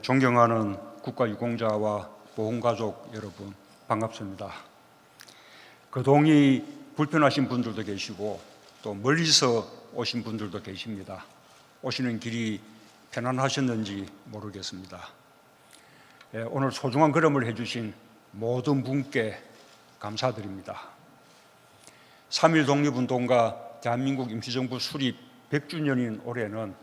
존경하는 국가유공자와 보훈가족 여러분, 반갑습니다. 거동이 불편하신 분들도 계시고 또 멀리서 오신 분들도 계십니다. 오시는 길이 편안하셨는지 모르겠습니다. 오늘 소중한 걸음을 해주신 모든 분께 감사드립니다. 3.1 독립운동과 대한민국 임시정부 수립 100주년인 올해는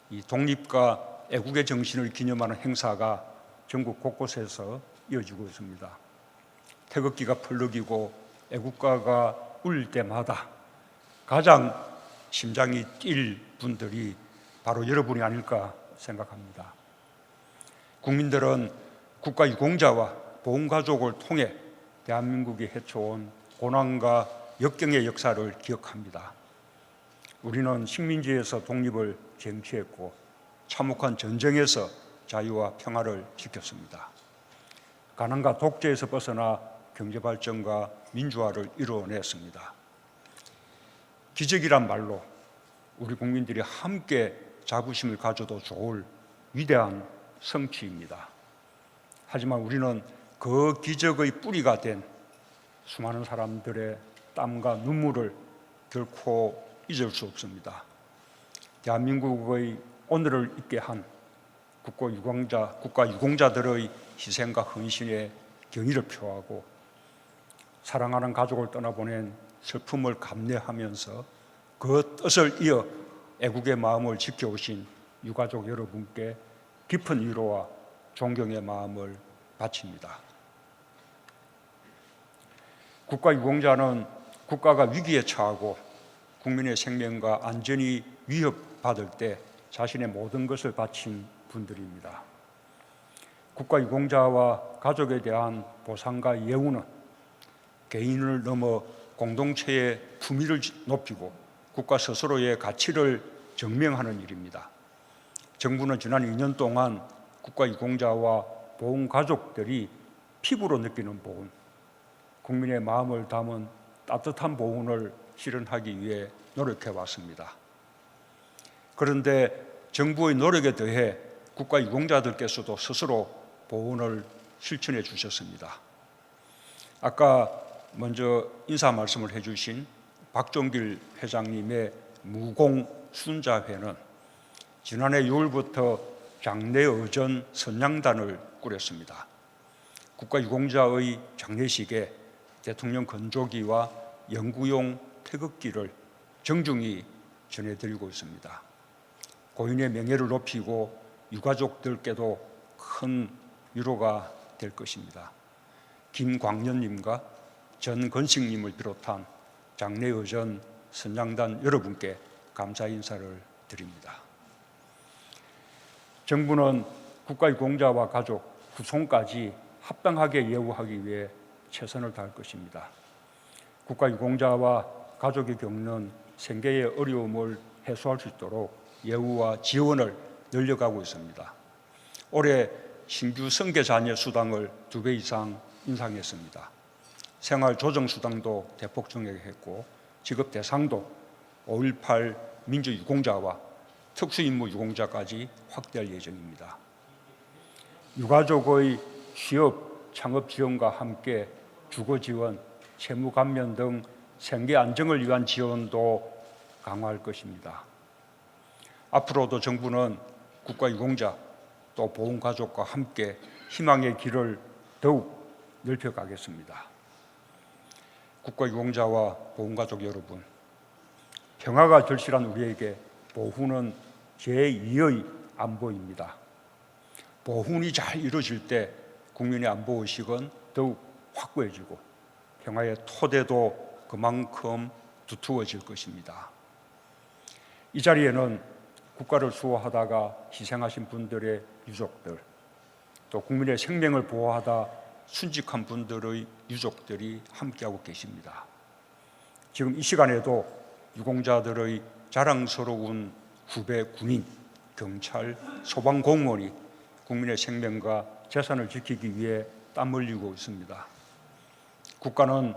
이 독립과 애국의 정신을 기념하는 행사가 전국 곳곳에서 이어지고 있습니다. 태극기가 펄럭이고 애국가가 울릴 때마다 가장 심장이 뛸 분들이 바로 여러분이 아닐까 생각합니다. 국민들은 국가유공자와 보훈가족을 통해 대한민국이 헤쳐온 고난과 역경의 역사를 기억합니다. 우리는 식민지에서 독립을 쟁취했고 참혹한 전쟁에서 자유와 평화를 지켰습니다. 가난과 독재에서 벗어나 경제발전과 민주화를 이루어냈습니다. 기적이란 말로 우리 국민들이 함께 자부심을 가져도 좋을 위대한 성취입니다. 하지만 우리는 그 기적의 뿌리가 된 수많은 사람들의 땀과 눈물을 결코 잊을 수 없습니다. 대한민국의 오늘을 있게 한 국가유공자들의 희생과 헌신에 경의를 표하고 사랑하는 가족을 떠나보낸 슬픔을 감내하면서 그 뜻을 이어 애국의 마음을 지켜오신 유가족 여러분께 깊은 위로와 존경의 마음을 바칩니다. 국가유공자는 국가가 위기에 처하고 국민의 생명과 안전이 위협받을 때 자신의 모든 것을 바친 분들입니다. 국가유공자와 가족에 대한 보상과 예우는 개인을 넘어 공동체의 품위를 높이고 국가 스스로의 가치를 증명하는 일입니다. 정부는 지난 2년 동안 국가유공자와 보훈가족들이 피부로 느끼는 보훈, 국민의 마음을 담은 따뜻한 보훈을 실현하기 위해 노력해왔습니다. 그런데 정부의 노력에 더해 국가유공자들께서도 스스로 보훈을 실천해 주셨습니다. 아까 먼저 인사 말씀을 해주신 박종길 회장님의 무공순자회는 지난해 6월부터 장례의전 선양단을 꾸렸습니다. 국가유공자의 장례식에 대통령 건조기와 영구용 태극기를 정중히 전해드리고 있습니다. 고인의 명예를 높이고 유가족들께도 큰 위로가 될 것입니다. 김광년님과 전건식님을 비롯한 장례의전 선양단 여러분께 감사 인사를 드립니다. 정부는 국가유공자와 가족 후손까지 합당하게 예우하기 위해 최선을 다할 것입니다. 국가유공자와 가족이 겪는 생계의 어려움을 해소할 수 있도록 예우와 지원을 늘려가고 있습니다. 올해 신규 성계자녀 수당을 2배 이상 인상했습니다. 생활조정수당도 대폭 증액했고 지급 대상도 5.18 민주유공자와 특수임무유공자까지 확대할 예정입니다. 유가족의 취업, 창업 지원과 함께 주거 지원, 채무 감면 등 생계 안정을 위한 지원도 강화할 것입니다. 앞으로도 정부는 국가유공자 또 보훈가족과 함께 희망의 길을 더욱 넓혀가겠습니다. 국가유공자와 보훈가족 여러분, 평화가 절실한 우리에게 보훈은 제2의 안보입니다. 보훈이 잘 이루어질 때 국민의 안보의식은 더욱 확고해지고 평화의 토대도 그만큼 두터워질 것입니다. 이 자리에는 국가를 수호하다가 희생하신 분들의 유족들, 또 국민의 생명을 보호하다 순직한 분들의 유족들이 함께하고 계십니다. 지금 이 시간에도 유공자들의 자랑스러운 후배 군인, 경찰, 소방공무원이 국민의 생명과 재산을 지키기 위해 땀 흘리고 있습니다. 국가는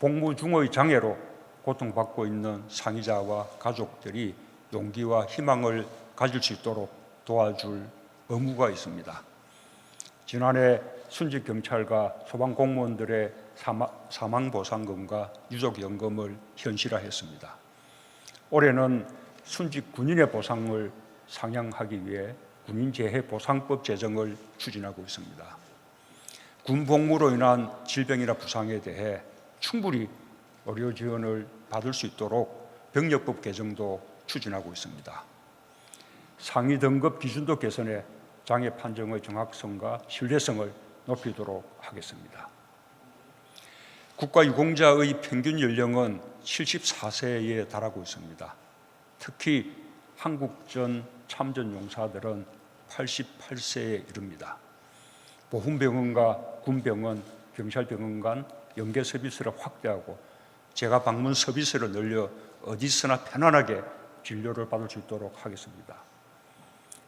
복무 중의 장애로 고통받고 있는 상위자와 가족들이 용기와 희망을 가질 수 있도록 도와줄 의무가 있습니다. 지난해 순직 경찰과 소방 공무원들의 사망 보상금과 유족연금을 현실화했습니다. 올해는 순직 군인의 보상을 상향하기 위해 군인재해보상법 제정을 추진하고 있습니다. 군 복무로 인한 질병이나 부상에 대해 충분히 의료 지원을 받을 수 있도록 병력법 개정도 추진하고 있습니다. 상위 등급 기준도 개선해 장애 판정의 정확성과 신뢰성을 높이도록 하겠습니다. 국가유공자의 평균 연령은 74세에 달하고 있습니다. 특히 한국전 참전 용사들은 88세에 이릅니다. 보훈병원과 군병원, 경찰병원 간 연계 서비스를 확대하고 재가 방문 서비스를 늘려 어디서나 편안하게 진료를 받을 수 있도록 하겠습니다.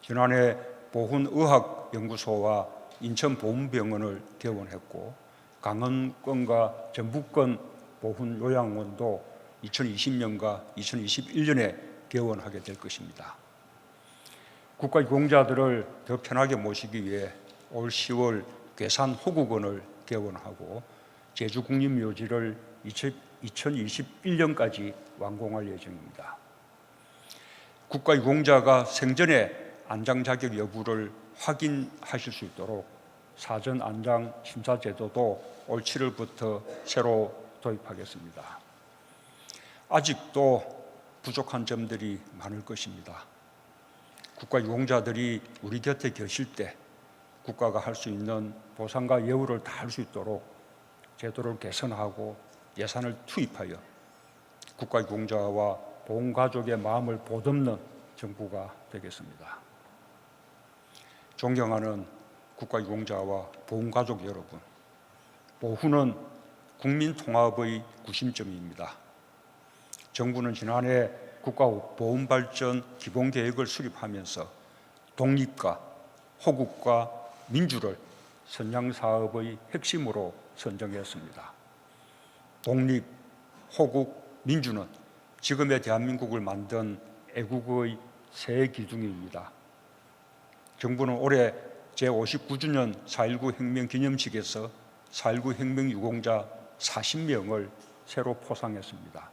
지난해 보훈의학연구소와 인천보훈병원을 개원했고 강원권과 전북권 보훈요양원도 2020년과 2021년에 개원하게 될 것입니다. 국가유공자들을 더 편하게 모시기 위해 올 10월 괴산 호국원을 개원하고 제주국립묘지를 2021년까지 완공할 예정입니다. 국가유공자가 생전에 안장 자격 여부를 확인하실 수 있도록 사전 안장 심사 제도도 올 7월부터 새로 도입하겠습니다. 아직도 부족한 점들이 많을 것입니다. 국가유공자들이 우리 곁에 계실 때 국가가 할 수 있는 보상과 예우를 다 할 수 있도록 제도를 개선하고 예산을 투입하여 국가유공자와 보훈가족의 마음을 보듬는 정부가 되겠습니다. 존경하는 국가유공자와 보훈가족 여러분, 보훈은 국민통합의 구심점입니다. 정부는 지난해 국가보훈발전 기본계획을 수립하면서 독립과 호국과 민주를 선양사업의 핵심으로 선정했습니다. 독립, 호국, 민주는 지금의 대한민국을 만든 애국의 세 기둥입니다. 정부는 올해 제59주년 4.19 혁명 기념식에서 4.19 혁명 유공자 40명을 새로 포상했습니다.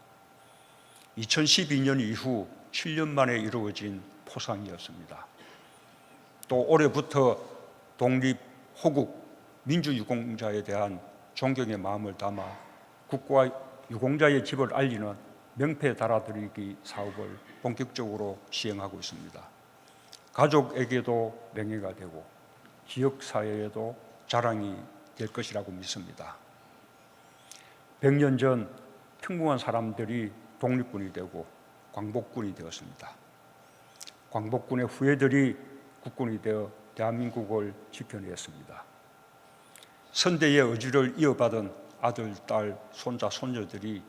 2012년 이후 7년 만에 이루어진 포상이었습니다. 또 올해부터 독립, 호국, 민주 유공자에 대한 존경의 마음을 담아 국가 유공자의 집을 알리는 명패 달아드리기 사업을 본격적으로 시행하고 있습니다. 가족에게도 명예가 되고 지역사회에도 자랑이 될 것이라고 믿습니다. 100년 전 평범한 사람들이 독립군이 되고 광복군이 되었습니다. 광복군의 후예들이 국군이 되어 대한민국을 지켜냈습니다. 선대의 의지를 이어받은 아들, 딸, 손자, 손녀들이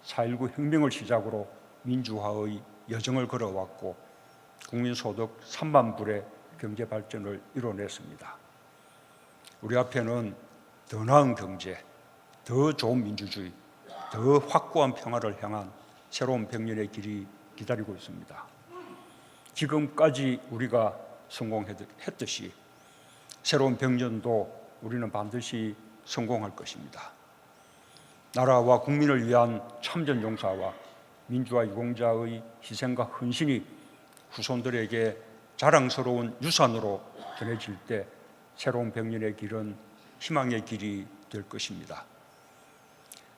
4.19 혁명을 시작으로 민주화의 여정을 걸어왔고 국민소득 3만 불의 경제 발전을 이뤄냈습니다. 우리 앞에는 더 나은 경제, 더 좋은 민주주의, 더 확고한 평화를 향한 새로운 100년의 길이 기다리고 있습니다. 지금까지 우리가 성공했듯이 새로운 100년도 우리는 반드시 성공할 것입니다. 나라와 국민을 위한 참전 용사와 민주화 유공자의 희생과 헌신이 후손들에게 자랑스러운 유산으로 전해질 때 새로운 100년의 길은 희망의 길이 될 것입니다.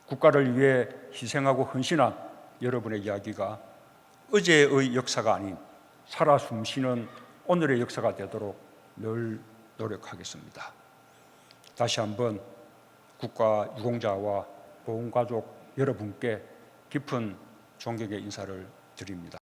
국가를 위해 희생하고 헌신한 여러분의 이야기가 어제의 역사가 아닌 살아 숨쉬는 오늘의 역사가 되도록 늘 노력하겠습니다. 다시 한번 국가 유공자와 보훈가족 여러분께 깊은 존경의 인사를 드립니다.